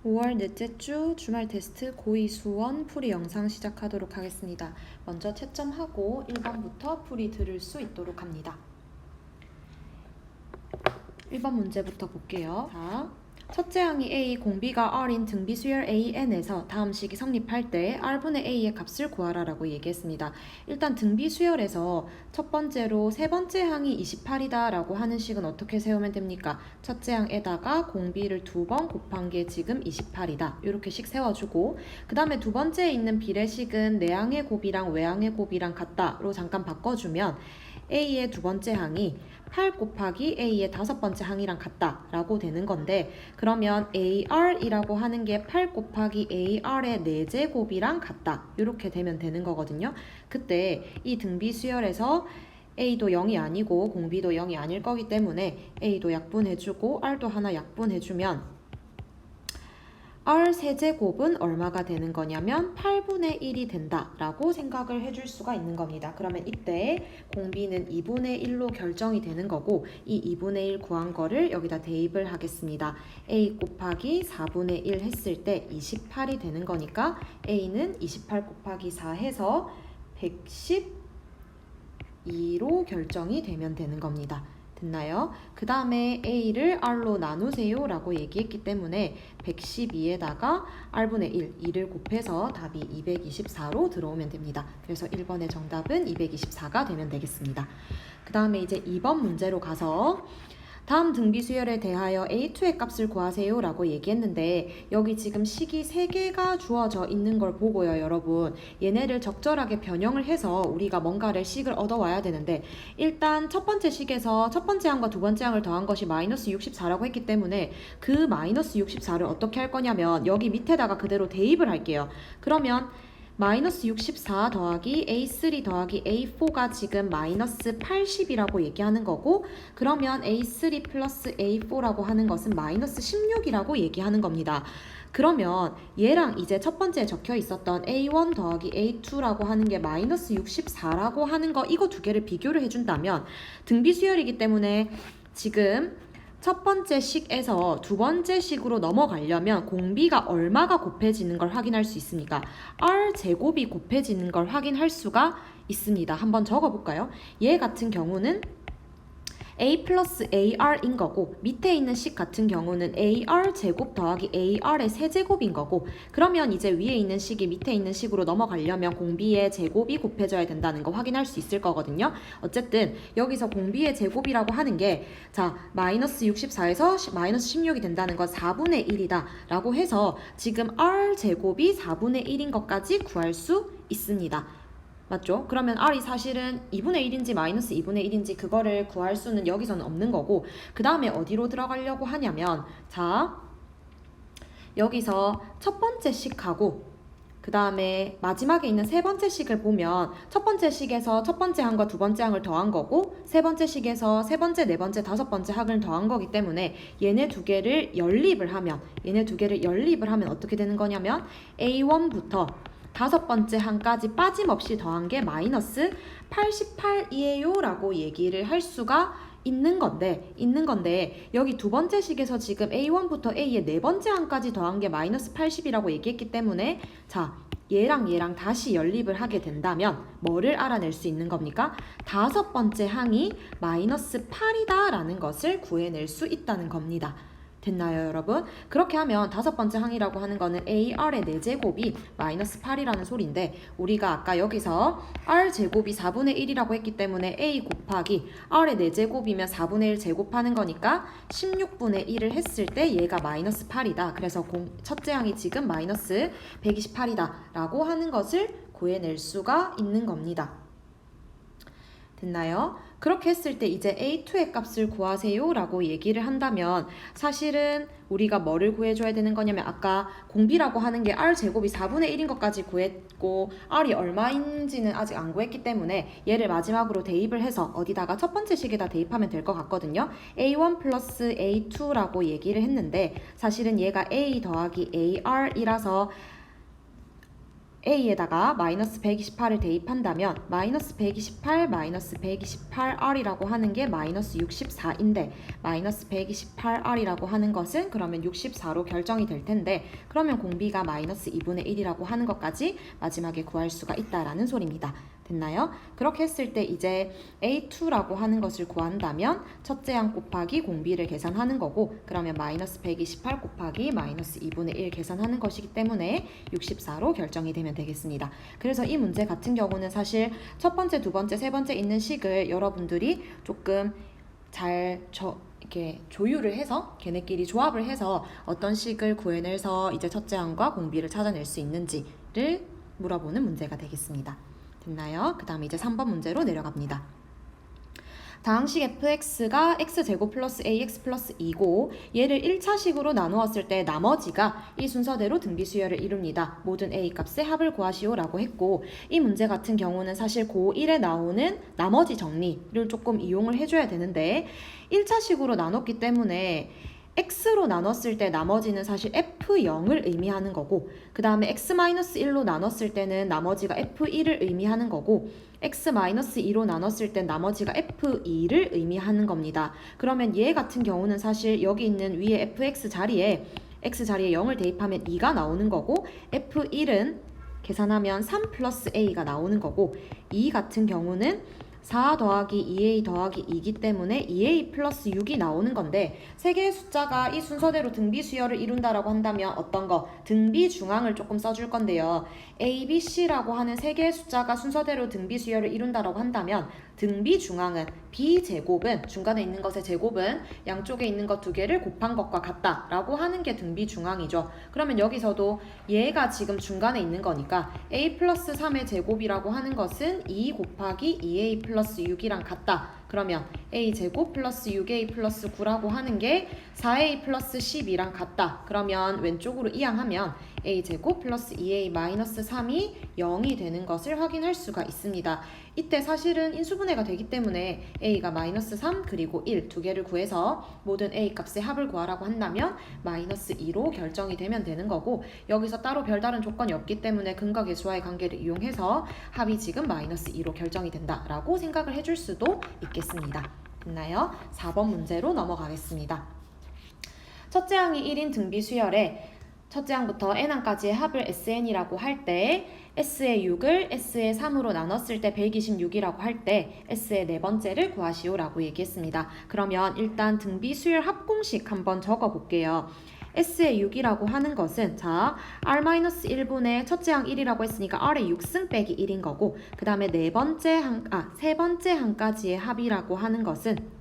5월 넷째 주 주말 테스트 고2 수원 풀이 영상 시작하도록 하겠습니다. 먼저 채점하고 1번부터 풀이 들을 수 있도록 합니다. 1번 문제부터 볼게요. 자, 첫째 항이 A, 공비가 R인 등비 수열 AN에서 다음 식이 성립할 때 R분의 A의 값을 구하라라고 얘기했습니다. 일단 등비 수열에서 첫 번째로 세 번째 항이 28이다 라고 하는 식은 어떻게 세우면 됩니까? 첫째 항에다가 공비를 2번 곱한 게 지금 28이다. 이렇게 식 세워주고 그 다음에 두 번째에 있는 비례식은 내항의 곱이랑 외항의 곱이랑 같다로 잠깐 바꿔주면 A의 두 번째 항이 8 곱하기 A의 다섯 번째 항이랑 같다라고 되는 건데, 그러면 AR이라고 하는 게 8 곱하기 AR의 4제곱이랑 같다. 이렇게 되면 되는 거거든요. 그때 이 등비 수열에서 A도 0이 아니고 공비도 0이 아닐 거기 때문에 A도 약분해주고 R도 하나 약분해주면 R 세제곱은 얼마가 되는 거냐면 8분의 1이 된다라고 생각을 해줄 수가 있는 겁니다. 그러면 이때 공비는 2분의 1로 결정이 되는 거고, 이 2분의 1 구한 거를 여기다 대입을 하겠습니다. A 곱하기 4분의 1 했을 때 28이 되는 거니까 A는 28 곱하기 4 해서 112로 결정이 되면 되는 겁니다. 됐나요? 그 다음에 A를 R로 나누세요 라고 얘기했기 때문에 112에다가 R분의 1, 2를 곱해서 답이 224로 들어오면 됩니다. 그래서 1번의 정답은 224가 되면 되겠습니다. 그 다음에 이제 2번 문제로 가서 다음 등비 수열에 대하여 A2의 값을 구하세요 라고 얘기했는데, 여기 지금 식이 3개가 주어져 있는 걸 보고요, 여러분. 얘네를 적절하게 변형을 해서 우리가 뭔가를 식을 얻어와야 되는데, 일단 첫 번째 식에서 첫 번째 항과 두 번째 항을 더한 것이 마이너스 64라고 했기 때문에 그 마이너스 64를 어떻게 할 거냐면 여기 밑에다가 그대로 대입을 할게요. 그러면 마이너스 64 더하기 A3 더하기 A4가 지금 마이너스 80이라고 얘기하는 거고, 그러면 A3 플러스 A4라고 하는 것은 마이너스 16이라고 얘기하는 겁니다. 그러면 얘랑 이제 첫 번째에 적혀 있었던 A1 더하기 A2라고 하는 게 마이너스 64라고 하는 거, 이거 두 개를 비교를 해준다면 등비 수열이기 때문에 지금 첫 번째 식에서 두 번째 식으로 넘어가려면 공비가 얼마가 곱해지는 걸 확인할 수 있습니까? R제곱이 곱해지는 걸 확인할 수가 있습니다. 한번 적어볼까요? 얘 같은 경우는 A 플러스 AR인 거고, 밑에 있는 식 같은 경우는 AR 제곱 더하기 AR의 세제곱인 거고, 그러면 이제 위에 있는 식이 밑에 있는 식으로 넘어가려면 공비의 제곱이 곱해져야 된다는 거 확인할 수 있을 거거든요. 어쨌든 여기서 공비의 제곱이라고 하는 게, 자, 마이너스 64에서 마이너스 16이 된다는 건 4분의 1이다 라고 해서 지금 R 제곱이 4분의 1인 것까지 구할 수 있습니다. 맞죠? 그러면 R이 사실은 2분의 1인지 마이너스 2분의 1인지 그거를 구할 수는 여기서는 없는 거고, 그 다음에 어디로 들어가려고 하냐면, 자, 여기서 첫 번째 식하고 그 다음에 마지막에 있는 세 번째 식을 보면 첫 번째 식에서 첫 번째 항과 두 번째 항을 더한 거고, 세 번째 식에서 세 번째, 네 번째, 다섯 번째 항을 더한 거기 때문에 얘네 두 개를 연립을 하면 어떻게 되는 거냐면 A1부터 다섯 번째 항까지 빠짐없이 더한 게 마이너스 88이에요 라고 얘기를 할 수가 있는 건데 여기 두 번째 식에서 지금 A1부터 A의 네 번째 항까지 더한 게 마이너스 80이라고 얘기했기 때문에, 자, 얘랑 다시 연립을 하게 된다면 뭐를 알아낼 수 있는 겁니까? 다섯 번째 항이 마이너스 8이다 라는 것을 구해낼 수 있다는 겁니다. 됐나요, 여러분? 그렇게 하면 다섯 번째 항이라고 하는 거는 AR의 4제곱이 마이너스 8이라는 소리인데, 우리가 아까 여기서 R제곱이 4분의 1이라고 했기 때문에 A 곱하기 R의 4제곱이면 4분의 1 제곱하는 거니까 16분의 1을 했을 때 얘가 마이너스 8이다. 그래서 첫째 항이 지금 마이너스 128이다 라고 하는 것을 구해낼 수가 있는 겁니다. 됐나요? 그렇게 했을 때 이제 A2의 값을 구하세요 라고 얘기를 한다면, 사실은 우리가 뭐를 구해줘야 되는 거냐면, 아까 공비라고 하는 게 R제곱이 4분의 1인 것까지 구했고 R이 얼마인지는 아직 안 구했기 때문에 얘를 마지막으로 대입을 해서 어디다가 첫 번째 식에다 대입하면 될 것 같거든요. A1 플러스 A2라고 얘기를 했는데 사실은 얘가 A 더하기 AR이라서 A에다가 마이너스 128을 대입한다면 마이너스 128 마이너스 128R이라고 하는 게 마이너스 64인데 마이너스 128R이라고 하는 것은 그러면 64로 결정이 될 텐데 그러면 공비가 마이너스 2분의 1이라고 하는 것까지 마지막에 구할 수가 있다라는 소리입니다. 됐나요? 그렇게 했을 때 이제 A2라고 하는 것을 구한다면 첫째 항 곱하기 공비를 계산하는 거고 그러면 마이너스 128 곱하기 마이너스 2분의 1 계산하는 것이기 때문에 64로 결정이 되면 되겠습니다. 그래서 이 문제 같은 경우는 사실 첫 번째, 두 번째, 세 번째 있는 식을 여러분들이 조금 이렇게 조율을 해서 걔네끼리 조합을 해서 어떤 식을 구해내서 이제 첫째 항과 공비를 찾아낼 수 있는지를 물어보는 문제가 되겠습니다. 됐나요? 그 다음에 이제 3번 문제로 내려갑니다. 다항식 fx가 x제곱 플러스 ax 플러스 2고 얘를 1차식으로 나누었을 때 나머지가 이 순서대로 등비수열을 이룹니다. 모든 a 값의 합을 구하시오 라고 했고 이 문제 같은 경우는 사실 고1에 나오는 나머지 정리를 조금 이용을 해줘야 되는데 1차식으로 나눴기 때문에 x로 나눴을 때 나머지는 사실 f0을 의미하는 거고 그 다음에 x-1로 나눴을 때는 나머지가 f1을 의미하는 거고 x-2로 나눴을 땐 나머지가 f2를 의미하는 겁니다. 그러면 얘 같은 경우는 사실 여기 있는 위에 fx 자리에 x 자리에 0을 대입하면 2가 나오는 거고 f1은 계산하면 3 플러스 a가 나오는 거고 2 같은 경우는 4 더하기 2a 더하기 2이기 때문에 2a 플러스 6이 나오는 건데 세 개의 숫자가 이 순서대로 등비수열을 이룬다라고 한다면 어떤 거? 등비중앙을 조금 써줄 건데요. a, b, c라고 하는 세 개의 숫자가 순서대로 등비수열을 이룬다라고 한다면 등비중앙은 b제곱은 중간에 있는 것의 제곱은 양쪽에 있는 것 두 개를 곱한 것과 같다라고 하는 게 등비중앙이죠. 그러면 여기서도 얘가 지금 중간에 있는 거니까 a 플러스 3의 제곱이라고 하는 것은 2 곱하기 2a 플러스 6이랑 같다. 그러면 a제곱 플러스 6a 플러스 9라고 하는 게 4a 플러스 12랑 같다. 그러면 왼쪽으로 이항하면 a제곱 플러스 2a 마이너스 3이 0이 되는 것을 확인할 수가 있습니다. 이때 사실은 인수분해가 되기 때문에 a가 마이너스 3 그리고 1 두 개를 구해서 모든 a 값의 합을 구하라고 한다면 마이너스 2로 결정이 되면 되는 거고 여기서 따로 별다른 조건이 없기 때문에 근과 계수와의 관계를 이용해서 합이 지금 마이너스 2로 결정이 된다라고 생각을 해줄 수도 있겠습니다. 됐나요? 4번 문제로 넘어가겠습니다. 첫째 항이 1인 등비수열에 첫째 항부터 n항까지의 합을 SN이라고 할 때 S의 6을 S의 3으로 나눴을 때 126이라고 할 때 S의 네 번째를 구하시오 라고 얘기했습니다. 그러면 일단 등비수열 합공식 한번 적어볼게요. S의 6이라고 하는 것은 자 R-1분의 첫째 항 1이라고 했으니까 R의 6승 빼기 1인 거고 그 다음에 세 번째 항까지의 합이라고 하는 것은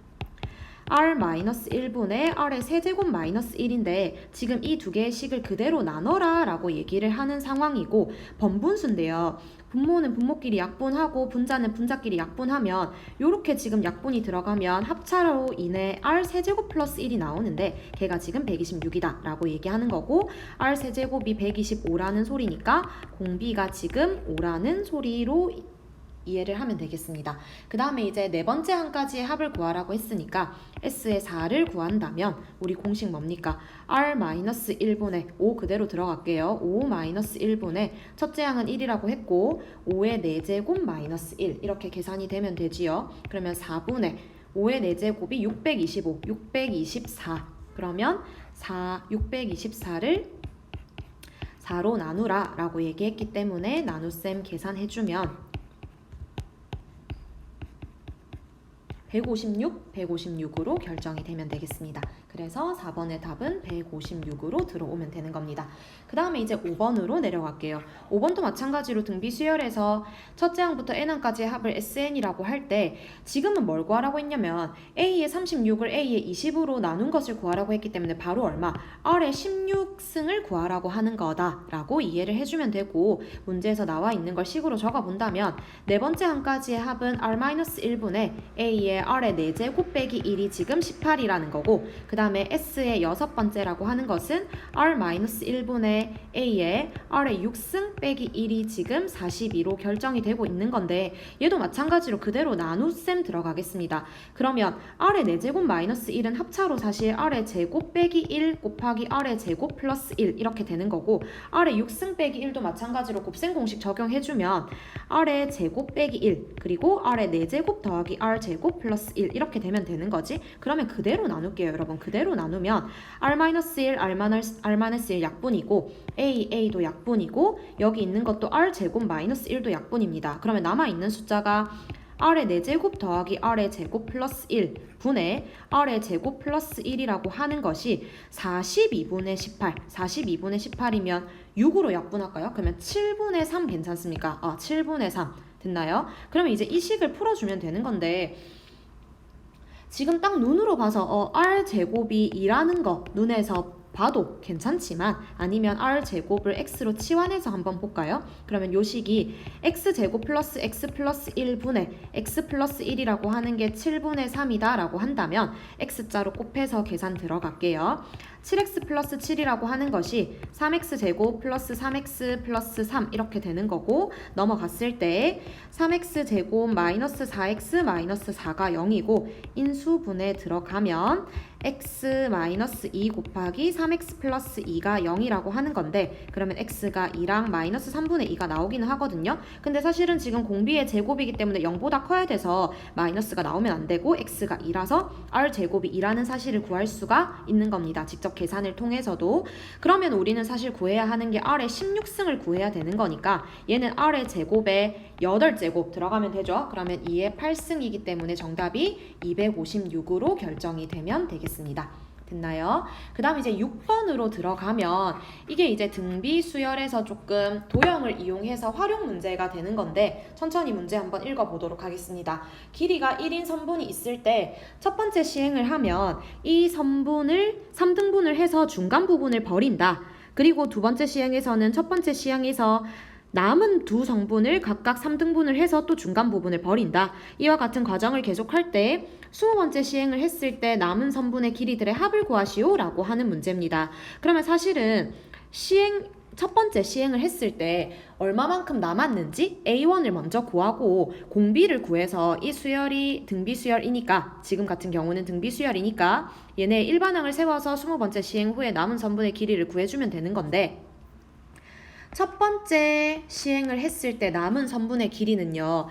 R-1분의 R의 세제곱 마이너스 1인데 지금 이 두 개의 식을 그대로 나눠라 라고 얘기를 하는 상황이고 번분수인데요. 분모는 분모끼리 약분하고 분자는 분자끼리 약분하면 이렇게 지금 약분이 들어가면 합차로 인해 R 세제곱 플러스 1이 나오는데 걔가 지금 126이다 라고 얘기하는 거고 R 세제곱이 125라는 소리니까 공비가 지금 5라는 소리로 이해를 하면 되겠습니다. 그 다음에 이제 네 번째 항까지의 합을 구하라고 했으니까 S의 4를 구한다면 우리 공식 뭡니까? R-1분의 5 그대로 들어갈게요. 5-1분의 첫째 항은 1이라고 했고 5의 4제곱 마이너스 1 이렇게 계산이 되면 되지요. 그러면 4분의 5의 4제곱이 625, 624 그러면 624를 4로 나누라 라고 얘기했기 때문에 나눗셈 계산해주면 156, 156으로 결정이 되면 되겠습니다. 그래서 4번의 답은 156으로 들어오면 되는 겁니다. 그 다음에 이제 5번으로 내려갈게요. 5번도 마찬가지로 등비수열에서 첫째 항부터 n항까지의 합을 SN이라고 할 때 지금은 뭘 구하라고 했냐면 A의 36을 A의 20으로 나눈 것을 구하라고 했기 때문에 바로 얼마? R의 16승을 구하라고 하는 거다라고 이해를 해주면 되고 문제에서 나와 있는 걸 식으로 적어본다면 네 번째 항까지의 합은 R-1분의 A의 R의 4제곱 빼기 1이 지금 18이라는 거고, 그 다음에 S의 6번째라고 하는 것은 R-1분의 A의 R의 6승 빼기 1이 지금 42로 결정이 되고 있는 건데, 얘도 마찬가지로 그대로 나눗셈 들어가겠습니다. 그러면 R의 4제곱 마이너스 1은 합차로 사실 R의 제곱 빼기 1 곱하기 R의 제곱 플러스 1 이렇게 되는 거고, R의 6승 빼기 1도 마찬가지로 곱셈 공식 적용해주면 R의 제곱 빼기 1 그리고 R의 4제곱 더하기 R 제곱 플러스 1 이렇게 되면 되는 거지. 그러면 그대로 나눌게요, 여러분. 그대로 나누면 R-1, R-1 약분이고 A도 약분이고 여기 있는 것도 R 제곱 마이너스 1도 약분입니다. 그러면 남아있는 숫자가 R의 4제곱 더하기 R의 제곱 플러스 1 분의 R의 제곱 플러스 1이라고 하는 것이 42분의 18, 42분의 18이면 6으로 약분할까요? 그러면 7분의 3 괜찮습니까? 7분의 3 됐나요? 그러면 이제 이 식을 풀어주면 되는 건데, 지금 딱 눈으로 봐서 R제곱이 2라는 거 눈에서 봐도 괜찮지만, 아니면 R제곱을 X로 치환해서 한번 볼까요? 그러면 요 식이 X제곱 플러스 X 플러스 1분의 X 플러스 1이라고 하는 게 7분의 3이다 라고 한다면 X자로 곱해서 계산 들어갈게요. 7x 플러스 7이라고 하는 것이 3x제곱 플러스 3x 플러스 3 이렇게 되는 거고, 넘어갔을 때 3x제곱 마이너스 4x 마이너스 4가 0이고 인수분해 들어가면 x 마이너스 2 곱하기 3x 플러스 2가 0이라고 하는 건데, 그러면 x가 2랑 마이너스 3분의 2가 나오기는 하거든요. 근데 사실은 지금 공비의 제곱이기 때문에 0보다 커야 돼서 마이너스가 나오면 안 되고 x가 2라서 r제곱이 2라는 사실을 구할 수가 있는 겁니다. 직접 계산을 통해서도. 그러면 우리는 사실 구해야 하는 게 R의 16승을 구해야 되는 거니까 얘는 R의 제곱에 8제곱 들어가면 되죠. 그러면 2의 8승이기 때문에 정답이 256으로 결정이 되면 되겠습니다. 됐나요? 그 다음 이제 6번으로 들어가면 이게 이제 등비 수열에서 조금 도형을 이용해서 활용 문제가 되는 건데, 천천히 문제 한번 읽어보도록 하겠습니다. 길이가 1인 선분이 있을 때 첫 번째 시행을 하면 이 선분을 3등분을 해서 중간 부분을 버린다. 그리고 두 번째 시행에서는 첫 번째 시행에서 남은 두 성분을 각각 3등분을 해서 또 중간 부분을 버린다. 이와 같은 과정을 계속할 때 20번째 시행을 했을 때 남은 선분의 길이들의 합을 구하시오 라고 하는 문제입니다. 그러면 사실은 첫 번째 시행을 했을 때 얼마만큼 남았는지 A1을 먼저 구하고 공비를 구해서 이 수열이 등비 수열이니까, 지금 같은 경우는 등비 수열이니까 얘네 일반항을 세워서 20번째 시행 후에 남은 선분의 길이를 구해주면 되는 건데, 첫 번째 시행을 했을 때 남은 선분의 길이는요,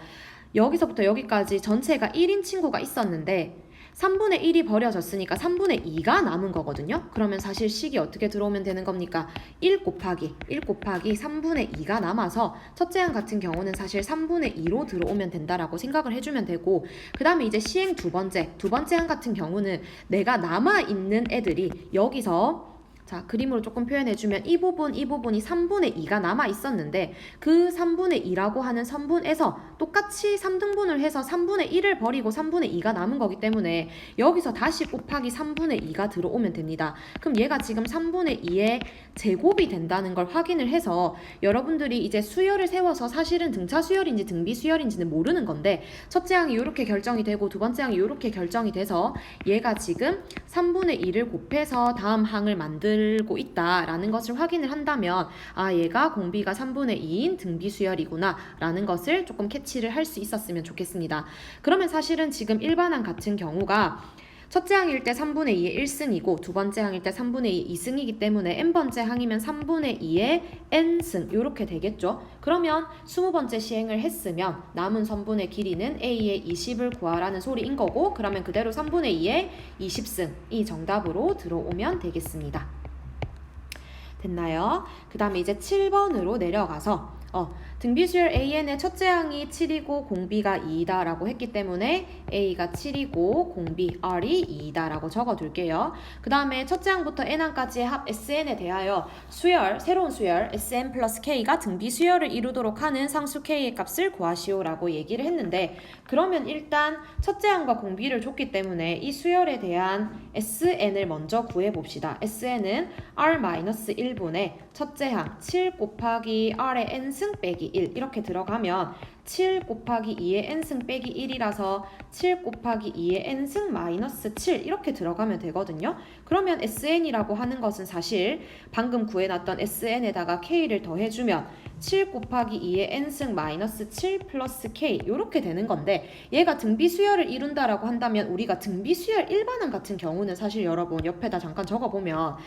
여기서부터 여기까지 전체가 1인 친구가 있었는데 3분의 1이 버려졌으니까 3분의 2가 남은 거거든요. 그러면 사실 식이 어떻게 들어오면 되는 겁니까? 1 곱하기 3분의 2가 남아서 첫째 항 같은 경우는 사실 3분의 2로 들어오면 된다라고 생각을 해주면 되고, 그 다음에 이제 시행 두 번째 항 같은 경우는 내가 남아있는 애들이 여기서, 자, 그림으로 조금 표현해주면 이 부분이 3분의 2가 남아 있었는데 그 3분의 2라고 하는 선분에서 똑같이 3등분을 해서 3분의 1을 버리고 3분의 2가 남은 거기 때문에 여기서 다시 곱하기 3분의 2가 들어오면 됩니다. 그럼 얘가 지금 3분의 2의 제곱이 된다는 걸 확인을 해서 여러분들이 이제 수열을 세워서 사실은 등차 수열인지 등비 수열인지는 모르는 건데, 첫째 항이 이렇게 결정이 되고 두 번째 항이 이렇게 결정이 돼서 얘가 지금 3분의 2를 곱해서 다음 항을 만들고 있다라는 것을 확인을 한다면, 얘가 공비가 3분의 2인 등비 수열이구나 라는 것을 조금 캐치를 할 수 있었으면 좋겠습니다. 그러면 사실은 지금 일반항 같은 경우가 첫째 항일 때 3분의 2의 1승이고 두 번째 항일 때 3분의 2의 2승이기 때문에 n번째 항이면 3분의 2의 n승 이렇게 되겠죠. 그러면 20번째 시행을 했으면 남은 선분의 길이는 a의 20을 구하라는 소리인 거고, 그러면 그대로 3분의 2의 20승이 정답으로 들어오면 되겠습니다. 됐나요? 그 다음에 이제 7번으로 내려가서 등비수열 AN의 첫째 항이 7이고 공비가 2이다 라고 했기 때문에 A가 7이고 공비 R이 2이다 라고 적어둘게요. 그 다음에 첫째 항부터 n항까지의 합 SN에 대하여 새로운 수열 SN 플러스 K가 등비수열을 이루도록 하는 상수 K의 값을 구하시오 라고 얘기를 했는데, 그러면 일단 첫째 항과 공비를 줬기 때문에 이 수열에 대한 SN을 먼저 구해봅시다. SN은 R-1분의 첫째 항 7 곱하기 R의 n승 빼기 1 이렇게 들어가면 7 곱하기 2의 n승 빼기 1이라서 7 곱하기 2의 n승 마이너스 7 이렇게 들어가면 되거든요. 그러면 sn이라고 하는 것은 사실 방금 구해놨던 sn에다가 k를 더해주면 7 곱하기 2의 n승 마이너스 7 플러스 k 이렇게 되는 건데, 얘가 등비수열을 이룬다라고 한다면 우리가 등비수열 일반항 같은 경우는 사실 여러분 옆에다 잠깐 적어보면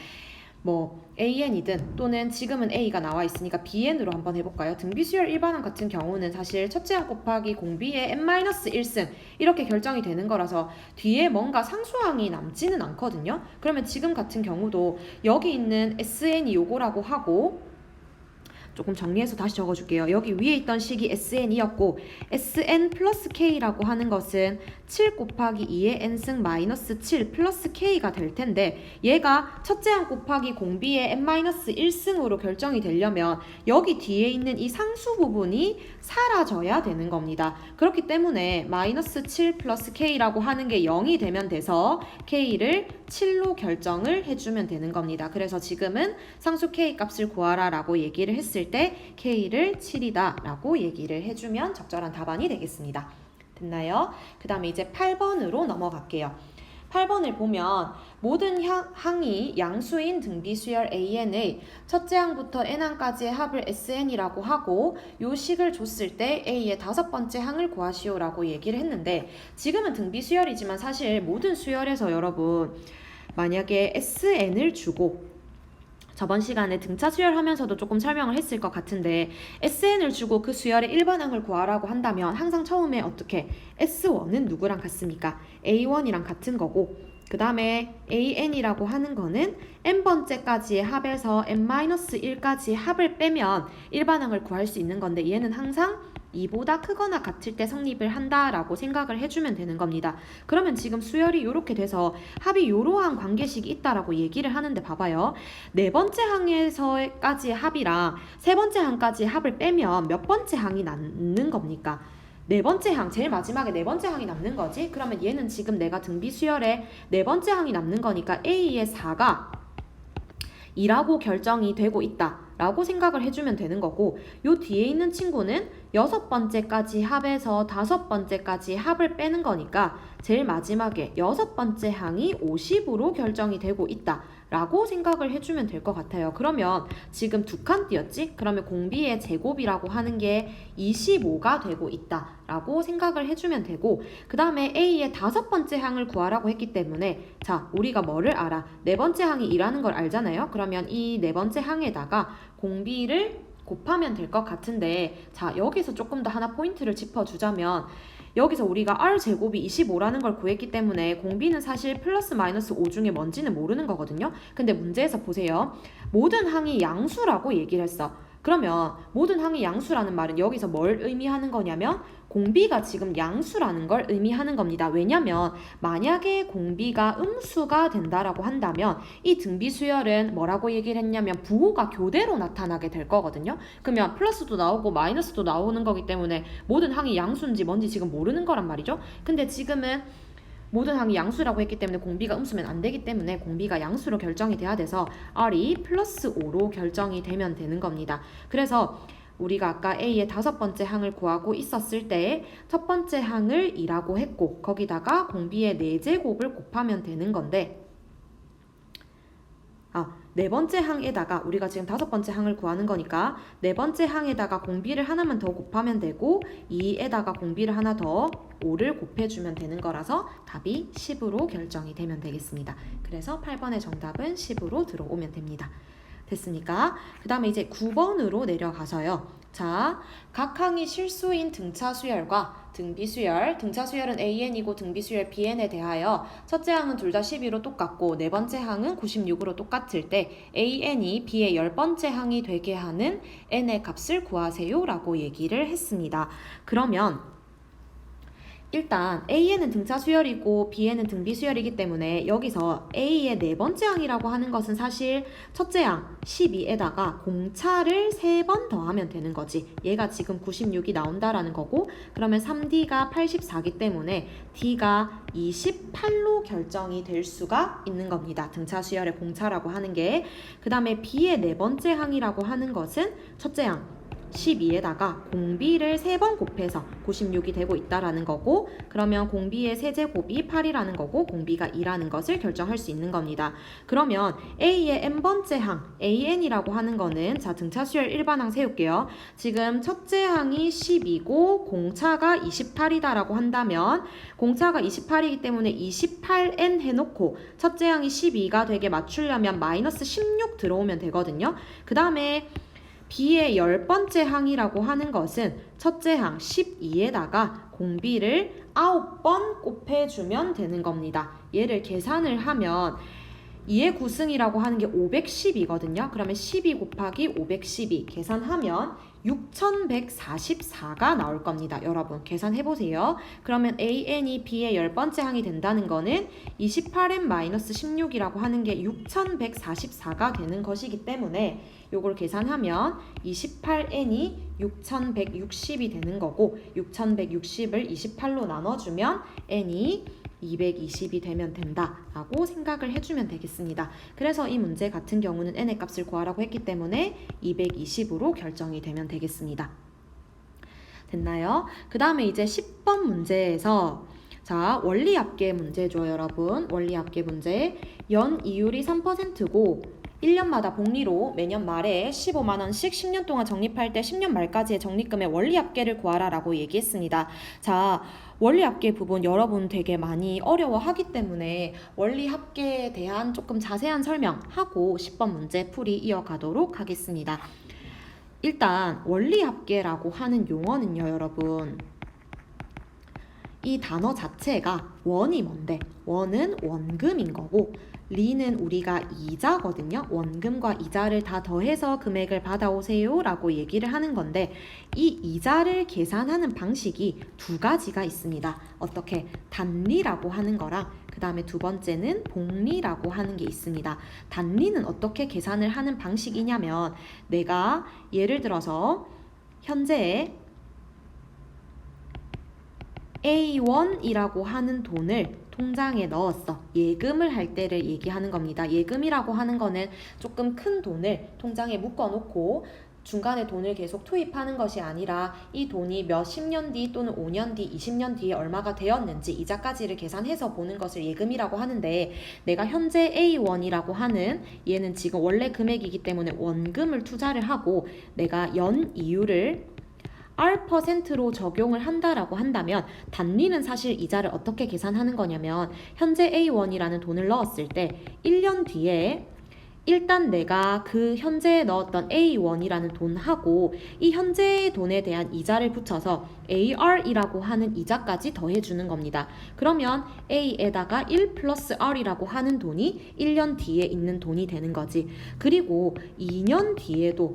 뭐 AN이든 또는 지금은 A가 나와 있으니까 BN으로 한번 해볼까요? 등비수열 일반항 같은 경우는 사실 첫째 항 곱하기 공비의 n-1승 이렇게 결정이 되는 거라서 뒤에 뭔가 상수항이 남지는 않거든요. 그러면 지금 같은 경우도 여기 있는 SN이 요거라고 하고, 조금 정리해서 다시 적어줄게요. 여기 위에 있던 식이 SN이었고 SN 플러스 K라고 하는 것은 7 곱하기 2의 n승 마이너스 7 플러스 K가 될 텐데, 얘가 첫째 항 곱하기 공비의 n-1승으로 결정이 되려면 여기 뒤에 있는 이 상수 부분이 사라져야 되는 겁니다. 그렇기 때문에 마이너스 7 플러스 K라고 하는 게 0이 되면 돼서 K를 7로 결정을 해주면 되는 겁니다. 그래서 지금은 상수 K 값을 구하라 라고 얘기를 했을 때 K를 7이다 라고 얘기를 해주면 적절한 답안이 되겠습니다. 됐나요? 그 다음에 이제 8번으로 넘어갈게요. 8번을 보면 모든 항이 양수인 등비수열 AN의 첫째 항부터 n항까지의 합을 SN이라고 하고 요 식을 줬을 때 A의 다섯 번째 항을 구하시오라고 얘기를 했는데, 지금은 등비수열이지만 사실 모든 수열에서 여러분 만약에 SN을 주고, 저번 시간에 등차 수열하면서도 조금 설명을 했을 것 같은데 SN을 주고 그 수열의 일반항을 구하라고 한다면 항상 처음에 어떻게 S1은 누구랑 같습니까? A1이랑 같은 거고, 그 다음에 AN이라고 하는 거는 n번째까지의 합에서 n-1까지의 합을 빼면 일반항을 구할 수 있는 건데, 얘는 항상 2보다 크거나 같을 때 성립을 한다라고 생각을 해주면 되는 겁니다. 그러면 지금 수열이 이렇게 돼서 합이 이러한 관계식이 있다라고 얘기를 하는데, 봐봐요. 네 번째 항에서까지의 합이랑 세 번째 항까지의 합을 빼면 몇 번째 항이 남는 겁니까? 네 번째 항, 제일 마지막에 네 번째 항이 남는 거지. 그러면 얘는 지금 내가 등비수열에 네 번째 항이 남는 거니까 A의 4가 2라고 결정이 되고 있다 라고 생각을 해주면 되는 거고, 요 뒤에 있는 친구는 여섯 번째까지 합에서 다섯 번째까지 합을 빼는 거니까 제일 마지막에 여섯 번째 항이 50으로 결정이 되고 있다 라고 생각을 해주면 될 것 같아요. 그러면 지금 두 칸 띄었지? 그러면 공비의 제곱이라고 하는 게 25가 되고 있다 라고 생각을 해주면 되고, 그 다음에 A의 다섯 번째 항을 구하라고 했기 때문에 자, 우리가 뭐를 알아? 네 번째 항이 2라는 걸 알잖아요. 그러면 이 네 번째 항에다가 공비를 곱하면 될 것 같은데, 자, 여기서 조금 더 하나 포인트를 짚어주자면, 여기서 우리가 R제곱이 25라는 걸 구했기 때문에 공비는 사실 플러스 마이너스 5 중에 뭔지는 모르는 거거든요. 근데 문제에서 보세요. 모든 항이 양수라고 얘기를 했어. 그러면 모든 항이 양수라는 말은 여기서 뭘 의미하는 거냐면 공비가 지금 양수라는 걸 의미하는 겁니다. 왜냐면 만약에 공비가 음수가 된다라고 한다면 이 등비수열은 뭐라고 얘기를 했냐면 부호가 교대로 나타나게 될 거거든요. 그러면 플러스도 나오고 마이너스도 나오는 거기 때문에 모든 항이 양수인지 뭔지 지금 모르는 거란 말이죠. 근데 지금은 모든 항이 양수라고 했기 때문에 공비가 음수면 안 되기 때문에 공비가 양수로 결정이 돼야 돼서 R이 플러스 5로 결정이 되면 되는 겁니다. 그래서 우리가 아까 A의 다섯 번째 항을 구하고 있었을 때 첫 번째 항을 2라고 했고 거기다가 공비의 4제곱을 곱하면 되는 건데, 네 번째 항에다가 우리가 지금 다섯 번째 항을 구하는 거니까 네 번째 항에다가 공비를 하나만 더 곱하면 되고 2에다가 공비를 하나 더 5를 곱해주면 되는 거라서 답이 10으로 결정이 되면 되겠습니다. 그래서 8번의 정답은 10으로 들어오면 됩니다. 됐습니까? 그 다음에 이제 9번으로 내려가서요. 자, 각 항이 실수인 등차 수열과 등비 수열, 등차 수열은 AN이고 등비 수열 BN에 대하여 첫째 항은 둘 다 12로 똑같고 네 번째 항은 96으로 똑같을 때 AN이 B의 10번째 항이 되게 하는 N의 값을 구하세요 라고 얘기를 했습니다. 그러면 일단 A에는 등차 수열이고 B에는 등비 수열이기 때문에 여기서 A의 네 번째 항이라고 하는 것은 사실 첫째 항 12에다가 공차를 3번 더하면 되는 거지. 얘가 지금 96이 나온다라는 거고, 그러면 3D가 84기 때문에 D가 28로 결정이 될 수가 있는 겁니다. 등차 수열의 공차라고 하는 게. 그 다음에 B의 네 번째 항이라고 하는 것은 첫째 항 12에다가 공비를 3번 곱해서 96이 되고 있다라는 거고, 그러면 공비의 세제곱이 8이라는 거고 공비가 2라는 것을 결정할 수 있는 겁니다. 그러면 A의 n번째 항 AN이라고 하는 거는, 자, 등차수열 일반항 세울게요. 지금 첫째 항이 10이고 공차가 28이다라고 한다면, 공차가 28이기 때문에 28n 해놓고 첫째 항이 12가 되게 맞추려면 마이너스 16 들어오면 되거든요. 그 다음에 B의 10번째 항이라고 하는 것은 첫째 항 12에다가 공비를 9번 곱해주면 되는 겁니다. 얘를 계산을 하면 2의 9승이라고 하는 게 510이거든요. 그러면 12 곱하기 512 계산하면 6144가 나올 겁니다. 여러분 계산해보세요. 그러면 AN이 B의 10번째 항이 된다는 거는 28n-16이라고 하는 게 6144가 되는 것이기 때문에 요걸 계산하면 28n이 6160이 되는 거고, 6160을 28로 나눠주면 n이 220이 되면 된다라고 생각을 해주면 되겠습니다. 그래서 이 문제 같은 경우는 n의 값을 구하라고 했기 때문에 220으로 결정이 되면 되겠습니다. 됐나요? 그 다음에 이제 10번 문제에서, 자, 원리합계 문제죠, 여러분. 원리합계 문제. 연 이율이 3%고 1년마다 복리로 매년 말에 15만원씩 10년 동안 적립할 때 10년 말까지의 적립금의 원리합계를 구하라 라고 얘기했습니다. 자, 원리합계 부분 여러분 되게 많이 어려워하기 때문에 원리합계에 대한 조금 자세한 설명하고 10번 문제 풀이 이어가도록 하겠습니다. 일단 원리합계라고 하는 용어는요, 여러분, 이 단어 자체가 원이 뭔데? 원은 원금인 거고, 리는 우리가 이자거든요. 원금과 이자를 다 더해서 금액을 받아오세요 라고 얘기를 하는 건데, 이 이자를 계산하는 방식이 두 가지가 있습니다. 어떻게? 단리라고 하는 거랑 그 다음에 두 번째는 복리라고 하는 게 있습니다. 단리는 어떻게 계산을 하는 방식이냐면, 내가 예를 들어서 현재 A1이라고 하는 돈을 통장에 넣었어. 예금을 할 때를 얘기하는 겁니다. 예금이라고 하는 거는 조금 큰 돈을 통장에 묶어놓고 중간에 돈을 계속 투입하는 것이 아니라 이 돈이 몇 10년 뒤 또는 5년 뒤, 20년 뒤에 얼마가 되었는지 이자까지를 계산해서 보는 것을 예금이라고 하는데, 내가 현재 A1이라고 하는 얘는 지금 원래 금액이기 때문에 원금을 투자를 하고 내가 연 이율을 R%로 적용을 한다라고 한다면, 단리는 사실 이자를 어떻게 계산하는 거냐면, 현재 A1이라는 돈을 넣었을 때 1년 뒤에 일단 내가 그 현재에 넣었던 A1이라는 돈하고 이 현재의 돈에 대한 이자를 붙여서 AR이라고 하는 이자까지 더해주는 겁니다. 그러면 A에다가 1 플러스 R이라고 하는 돈이 1년 뒤에 있는 돈이 되는 거지. 그리고 2년 뒤에도,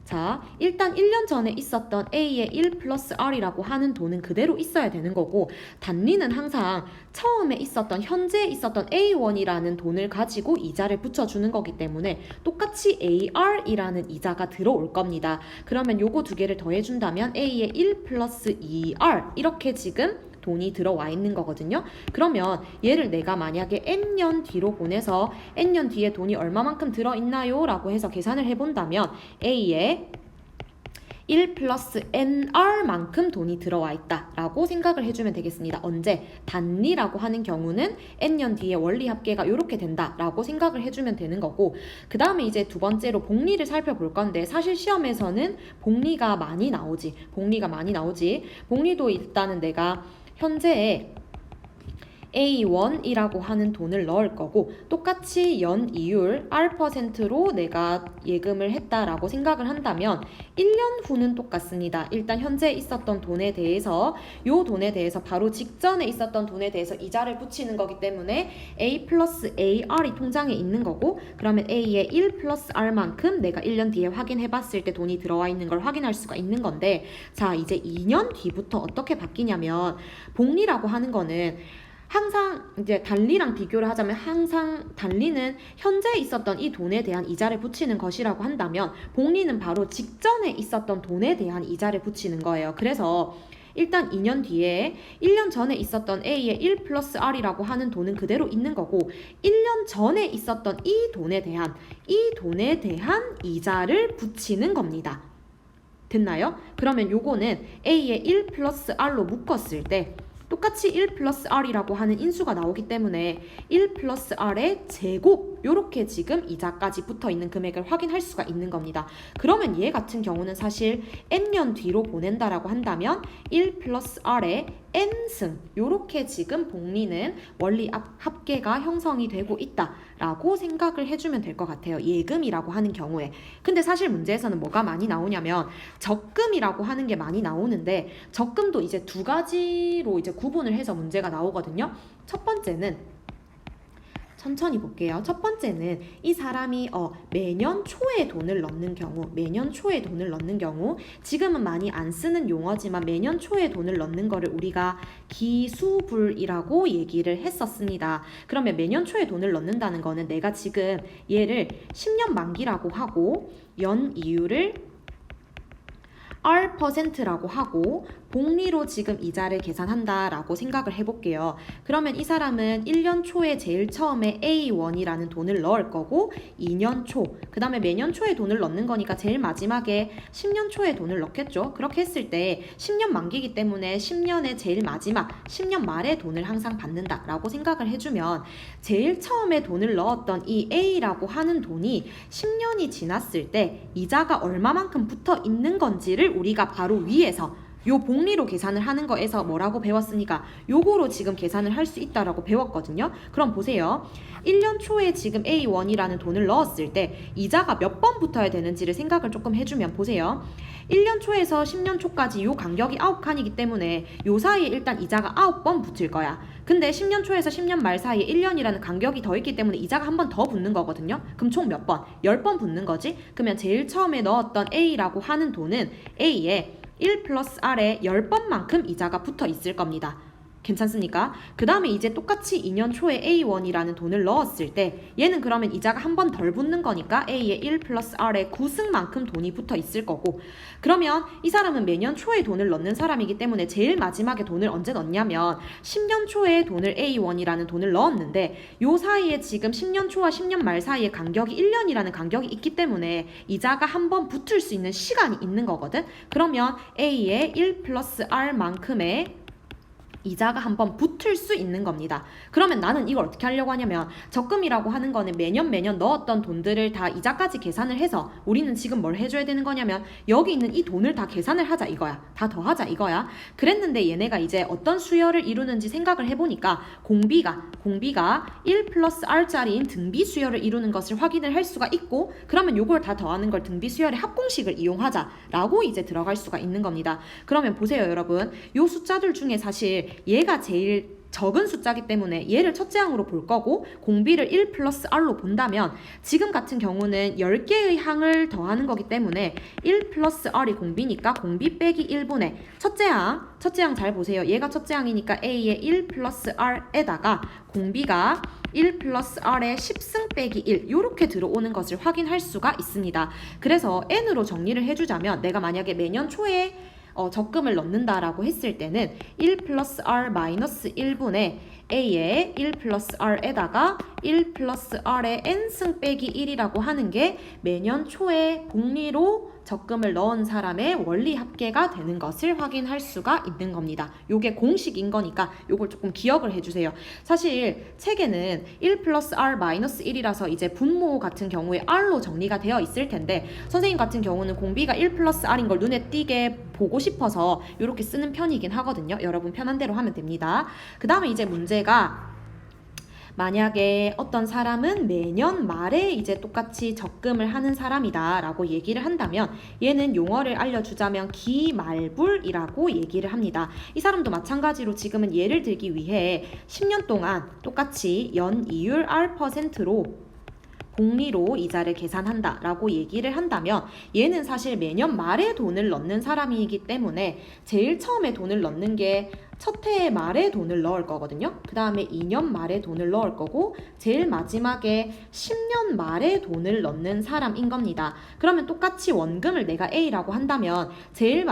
자, 일단 1년 전에 있었던 A의 1 플러스 R이라고 하는 돈은 그대로 있어야 되는 거고, 단리는 항상 처음에 있었던, 현재에 있었던 A1이라는 돈을 가지고 이자를 붙여주는 거기 때문에 똑같이 AR이라는 이자가 들어올 겁니다. 그러면 요거 두 개를 더해준다면 A의 1 플러스 2R 이렇게 지금 돈이 들어와 있는 거거든요. 그러면 얘를 내가 만약에 n년 뒤로 보내서 n년 뒤에 돈이 얼마만큼 들어있나요? 라고 해서 계산을 해본다면 A에 1 플러스 NR만큼 돈이 들어와 있다 라고 생각을 해주면 되겠습니다. 언제? 단리라고 하는 경우는 n년 뒤에 원리합계가 이렇게 된다 라고 생각을 해주면 되는 거고, 그 다음에 이제 두 번째로 복리를 살펴볼 건데, 사실 시험에서는 복리가 많이 나오지. 복리도 일단은 내가 현재에 A1이라고 하는 돈을 넣을 거고, 똑같이 연 이율 R%로 내가 예금을 했다라고 생각을 한다면 1년 후는 똑같습니다. 일단 현재 있었던 돈에 대해서, 요 돈에 대해서 바로 직전에 있었던 돈에 대해서 이자를 붙이는 거기 때문에 A 플러스 AR이 통장에 있는 거고, 그러면 A의 1 플러스 R만큼 내가 1년 뒤에 확인해 봤을 때 돈이 들어와 있는 걸 확인할 수가 있는 건데, 자, 이제 2년 뒤부터 어떻게 바뀌냐면, 복리라고 하는 거는 항상 이제 단리랑 비교를 하자면, 항상 단리는 현재 있었던 이 돈에 대한 이자를 붙이는 것이라고 한다면, 복리는 바로 직전에 있었던 돈에 대한 이자를 붙이는 거예요. 그래서 일단 2년 뒤에 1년 전에 있었던 A의 1 플러스 R이라고 하는 돈은 그대로 있는 거고, 1년 전에 있었던 이 돈에 대한 이자를 붙이는 겁니다. 됐나요? 그러면 요거는 A의 1 플러스 R로 묶었을 때 똑같이 1 플러스 R이라고 하는 인수가 나오기 때문에 1 플러스 R의 제곱 요렇게 지금 이자까지 붙어있는 금액을 확인할 수가 있는 겁니다. 그러면 얘 같은 경우는 사실 n년 뒤로 보낸다라고 한다면 1 플러스 R의 n승 요렇게 지금 복리는 원리 합계가 형성이 되고 있다라고 생각을 해주면 될 것 같아요. 예금이라고 하는 경우에. 근데 사실 문제에서는 뭐가 많이 나오냐면 적금이라고 하는 게 많이 나오는데 적금도 이제 두 가지로 이제 구분을 해서 문제가 나오거든요. 첫 번째는 천천히 볼게요. 첫 번째는 이 사람이 매년 초에 돈을 넣는 경우 지금은 많이 안 쓰는 용어지만 매년 초에 돈을 넣는 거를 우리가 기수불이라고 얘기를 했었습니다. 그러면 매년 초에 돈을 넣는다는 거는 내가 지금 얘를 10년 만기라고 하고 연 이율을 R%라고 하고 복리로 지금 이자를 계산한다라고 생각을 해볼게요. 그러면 이 사람은 1년 초에 제일 처음에 A1이라는 돈을 넣을 거고 2년 초, 그 다음에 매년 초에 돈을 넣는 거니까 제일 마지막에 10년 초에 돈을 넣겠죠. 그렇게 했을 때 10년 만기이기 때문에 10년의 제일 마지막 10년 말에 돈을 항상 받는다라고 생각을 해주면 제일 처음에 돈을 넣었던 이 A라고 하는 돈이 10년이 지났을 때 이자가 얼마만큼 붙어 있는 건지를 우리가 바로 위에서 요 복리로 계산을 하는 거에서 뭐라고 배웠으니까 요거로 지금 계산을 할 수 있다라고 배웠거든요. 그럼 보세요. 1년 초에 지금 A1이라는 돈을 넣었을 때 이자가 몇 번 붙어야 되는지를 생각을 조금 해주면 보세요. 1년 초에서 10년 초까지 요 간격이 9칸이기 때문에 요 사이에 일단 이자가 9번 붙을 거야. 근데 10년 초에서 10년 말 사이에 1년이라는 간격이 더 있기 때문에 이자가 한 번 더 붙는 거거든요. 그럼 총 몇 번? 10번 붙는 거지. 그러면 제일 처음에 넣었던 A라고 하는 돈은 A에 1 플러스 R에 10번만큼 이자가 붙어 있을 겁니다. 괜찮습니까? 그 다음에 이제 똑같이 2년 초에 A1이라는 돈을 넣었을 때 얘는 그러면 이자가 한 번 덜 붙는 거니까 A의 1 플러스 R의 9승만큼 돈이 붙어 있을 거고 그러면 이 사람은 매년 초에 돈을 넣는 사람이기 때문에 제일 마지막에 돈을 언제 넣냐면 10년 초에 돈을 A1이라는 돈을 넣었는데 요 사이에 지금 10년 초와 10년 말 사이에 간격이 1년이라는 간격이 있기 때문에 이자가 한 번 붙을 수 있는 시간이 있는 거거든. 그러면 A의 1 플러스 R만큼의 이자가 한번 붙을 수 있는 겁니다. 그러면 나는 이걸 어떻게 하려고 하냐면 적금이라고 하는 거는 매년 넣었던 돈들을 다 이자까지 계산을 해서 우리는 지금 뭘 해줘야 되는 거냐면 여기 있는 이 돈을 다 계산을 하자 이거야. 다 더하자 이거야. 그랬는데 얘네가 이제 어떤 수열을 이루는지 생각을 해보니까 공비가 1 플러스 R짜리인 등비 수열을 이루는 것을 확인을 할 수가 있고 그러면 요걸 다 더하는 걸 등비 수열의 합공식을 이용하자라고 이제 들어갈 수가 있는 겁니다. 그러면 보세요 여러분. 요 숫자들 중에 사실 얘가 제일 적은 숫자기 때문에 얘를 첫째 항으로 볼 거고 공비를 1 플러스 R로 본다면 지금 같은 경우는 10개의 항을 더하는 거기 때문에 1 플러스 R이 공비니까 공비 빼기 1분의 첫째 항 잘 보세요. 얘가 첫째 항이니까 A의 1 플러스 R에다가 공비가 1 플러스 R의 10승 빼기 1 요렇게 들어오는 것을 확인할 수가 있습니다. 그래서 N으로 정리를 해주자면 내가 만약에 매년 초에 적금을 넣는다라고 했을 때는 1 플러스 R 마이너스 1분의 A의 1 플러스 R에다가 1 플러스 R의 N승 빼기 1이라고 하는 게 매년 초에 복리로 적금을 넣은 사람의 원리 합계가 되는 것을 확인할 수가 있는 겁니다. 요게 공식인 거니까 요걸 조금 기억을 해주세요. 사실 책에는 1 플러스 R 마이너스 1이라서 이제 분모 같은 경우에 R로 정리가 되어 있을 텐데 선생님 같은 경우는 공비가 1 플러스 R인 걸 눈에 띄게 보고 싶어서 이렇게 쓰는 편이긴 하거든요. 여러분 편한 대로 하면 됩니다. 그 다음에 이제 문제가 만약에 어떤 사람은 매년 말에 이제 똑같이 적금을 하는 사람이다 라고 얘기를 한다면 얘는 용어를 알려주자면 기말불이라고 얘기를 합니다. 이 사람도 마찬가지로 지금은 예를 들기 위해 10년 동안 똑같이 연 이율 R%로 복리로 이자를 계산한다 라고 얘기를 한다면 얘는 사실 매년 말에 돈을 넣는 사람이기 때문에 제일 처음에 돈을 넣는 게 첫 해의 말에 돈을 넣을 거거든요. 그 다음에 2년 말에 돈을 넣을 거고 제일 마지막에 10년 말에 돈을 넣는 사람인 겁니다. 그러면 똑같이 원금을 내가 A라고 한다면 제일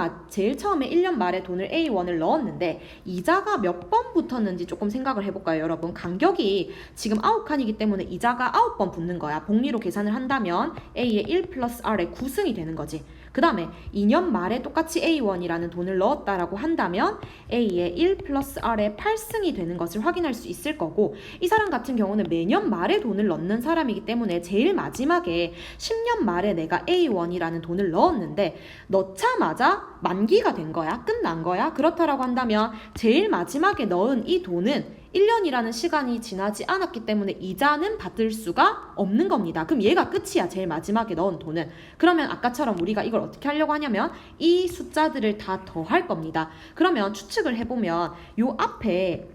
처음에 1년 말에 돈을 A1을 넣었는데 이자가 몇 번 붙었는지 조금 생각을 해볼까요 여러분. 간격이 지금 9칸이기 때문에 이자가 9번 붙는 거야. 복리로 계산을 한다면 A의 1 플러스 R의 9승이 되는 거지. 그 다음에 2년 말에 똑같이 A1이라는 돈을 넣었다라고 한다면 A의 1 플러스 R의 8승이 되는 것을 확인할 수 있을 거고, 이 사람 같은 경우는 매년 말에 돈을 넣는 사람이기 때문에 제일 마지막에 10년 말에 내가 A1이라는 돈을 넣었는데 넣자마자 만기가 된 거야, 끝난 거야. 그렇다라고 한다면 제일 마지막에 넣은 이 돈은 1년이라는 시간이 지나지 않았기 때문에 이자는 받을 수가 없는 겁니다. 그럼 얘가 끝이야, 제일 마지막에 넣은 돈은. 그러면 아까처럼 우리가 이걸 어떻게 하려고 하냐면 이 숫자들을 다 더할 겁니다. 그러면 추측을 해보면 요 앞에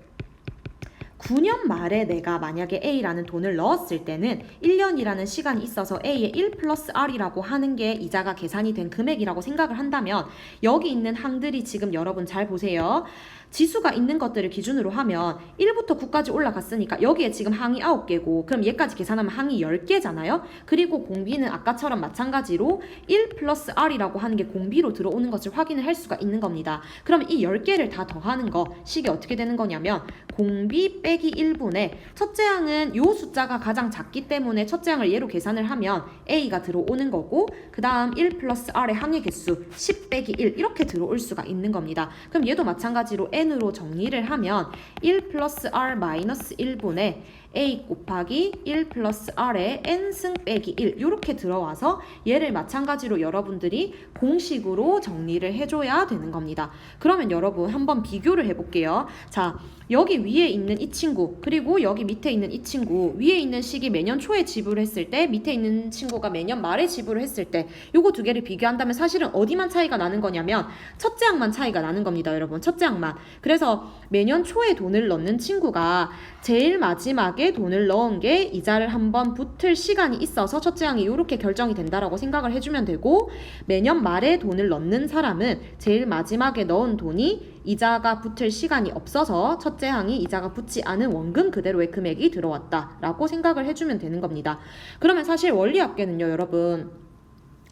9년 말에 내가 만약에 A라는 돈을 넣었을 때는 1년이라는 시간이 있어서 A의 1 플러스 R이라고 하는 게 이자가 계산이 된 금액이라고 생각을 한다면, 여기 있는 항들이 지금 여러분 잘 보세요. 지수가 있는 것들을 기준으로 하면 1부터 9까지 올라갔으니까 여기에 지금 항이 9개고, 그럼 얘까지 계산하면 항이 10개잖아요. 그리고 공비는 아까처럼 마찬가지로 1 플러스 R이라고 하는 게 공비로 들어오는 것을 확인을 할 수가 있는 겁니다. 그러면 이 10개를 다 더하는 거, 식이 어떻게 되는 거냐면 공비 빼기 1분의 첫째 항은 요 숫자가 가장 작기 때문에 첫째 항을 얘로 계산을 하면 A가 들어오는 거고, 그 다음 1 플러스 R의 항의 개수 10 빼기 1 이렇게 들어올 수가 있는 겁니다. 그럼 얘도 마찬가지로 n으로 정리를 하면 1 플러스 r 마이너스 1분의 a 곱하기 1 플러스 r의 n승 빼기 1 이렇게 들어와서 얘를 마찬가지로 여러분들이 공식으로 정리를 해줘야 되는 겁니다. 그러면 여러분 한번 비교를 해볼게요. 자, 여기 위에 있는 이 친구, 그리고 여기 밑에 있는 이 친구, 위에 있는 식이 매년 초에 지불했을 때, 밑에 있는 친구가 매년 말에 지불을 했을 때, 요거 두 개를 비교한다면 사실은 어디만 차이가 나는 거냐면 첫째 항만 차이가 나는 겁니다, 여러분. 첫째 항만. 그래서 매년 초에 돈을 넣는 친구가 제일 마지막에 돈을 넣은 게 이자를 한번 붙을 시간이 있어서 첫째 항이 이렇게 결정이 된다라고 생각을 해주면 되고, 매년 말에 돈을 넣는 사람은 제일 마지막에 넣은 돈이 이자가 붙을 시간이 없어서 첫째 항이 이자가 붙지 않은 원금 그대로의 금액이 들어왔다라고 생각을 해주면 되는 겁니다. 그러면 사실 원리합계는요, 여러분,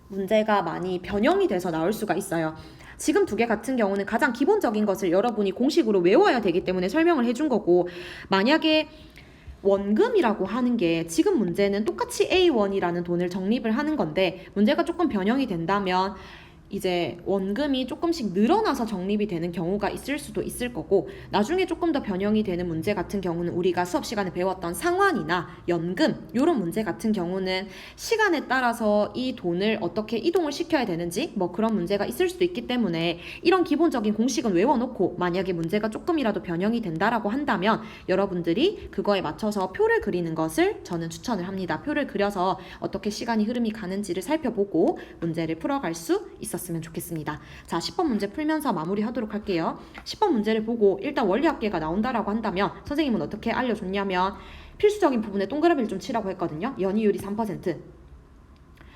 문제가 많이 변형이 돼서 나올 수가 있어요. 지금 두 개 같은 경우는 가장 기본적인 것을 여러분이 공식으로 외워야 되기 때문에 설명을 해준 거고, 만약에 원금이라고 하는 게 지금 문제는 똑같이 A1이라는 돈을 적립을 하는 건데, 문제가 조금 변형이 된다면 이제 원금이 조금씩 늘어나서 적립이 되는 경우가 있을 수도 있을 거고, 나중에 조금 더 변형이 되는 문제 같은 경우는 우리가 수업 시간에 배웠던 상환이나 연금 이런 문제 같은 경우는 시간에 따라서 이 돈을 어떻게 이동을 시켜야 되는지 뭐 그런 문제가 있을 수도 있기 때문에 이런 기본적인 공식은 외워놓고, 만약에 문제가 조금이라도 변형이 된다라고 한다면 여러분들이 그거에 맞춰서 표를 그리는 것을 저는 추천을 합니다. 표를 그려서 어떻게 시간이 흐름이 가는지를 살펴보고 문제를 풀어갈 수 있었습니다. 으면 좋겠습니다. 자, 10번 문제 풀면서 마무리하도록 할게요. 10번 문제를 보고 일단 원리합계가 나온다라고 한다면 선생님은 어떻게 알려줬냐면 필수적인 부분에 동그라미를 좀 치라고 했거든요. 연이율이 3%.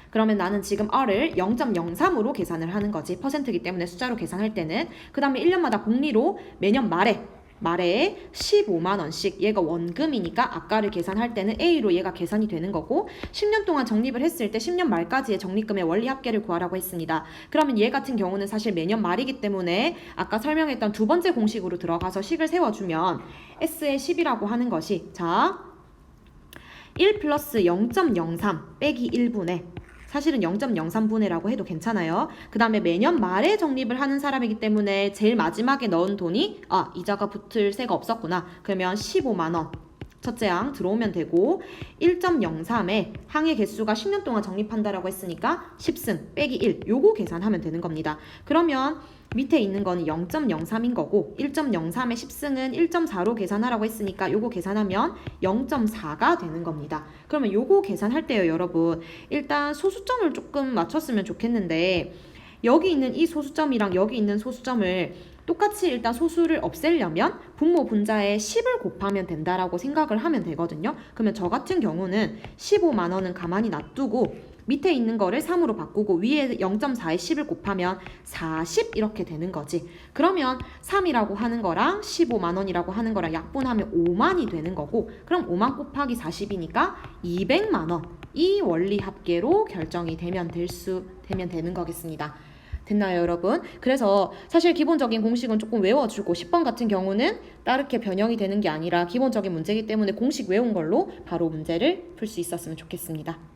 그러면 나는 지금 R을 0.03으로 계산을 하는 거지. 퍼센트이기 때문에 숫자로 계산할 때는. 그 다음에 1년마다 공리로 매년 말에 15만원씩, 얘가 원금이니까 아까를 계산할 때는 A로 얘가 계산이 되는 거고, 10년 동안 적립을 했을 때 10년 말까지의 적립금의 원리합계를 구하라고 했습니다. 그러면 얘 같은 경우는 사실 매년 말이기 때문에 아까 설명했던 두 번째 공식으로 들어가서 식을 세워주면 S의 10이라고 하는 것이, 자, 1 플러스 0.03 빼기 1분의, 사실은 0.03분의라고 해도 괜찮아요. 그 다음에 매년 말에 적립을 하는 사람이기 때문에 제일 마지막에 넣은 돈이 이자가 붙을 새가 없었구나. 그러면 15만원 첫째 항 들어오면 되고, 1.03에 항의 개수가 10년 동안 적립한다라고 했으니까 10승 빼기 1 요거 계산하면 되는 겁니다. 그러면 밑에 있는 거는 0.03인 거고, 1.03의 10승은 1.4로 계산하라고 했으니까 요거 계산하면 0.4가 되는 겁니다. 그러면 요거 계산할 때요, 여러분, 일단 소수점을 조금 맞췄으면 좋겠는데, 여기 있는 이 소수점이랑 여기 있는 소수점을 똑같이 일단 소수를 없애려면 분모 분자에 10을 곱하면 된다라고 생각을 하면 되거든요. 그러면 저 같은 경우는 15만원은 가만히 놔두고 밑에 있는 거를 3으로 바꾸고 위에 0.4에 10을 곱하면 40 이렇게 되는 거지. 그러면 3이라고 하는 거랑 15만원이라고 하는 거랑 약분하면 5만이 되는 거고, 그럼 5만 곱하기 40이니까 200만원. 이 원리 합계로 결정이 되면 되는 거겠습니다. 됐나요, 여러분? 그래서 사실 기본적인 공식은 조금 외워주고 10번 같은 경우는 다르게 변형이 되는 게 아니라 기본적인 문제이기 때문에 공식 외운 걸로 바로 문제를 풀 수 있었으면 좋겠습니다.